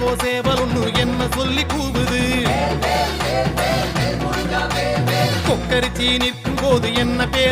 சேவல் ஒண்ணு என்ன சொல்லி கூவுது கொக்கரிச்சி நிற்கும் போது என்ன பேரு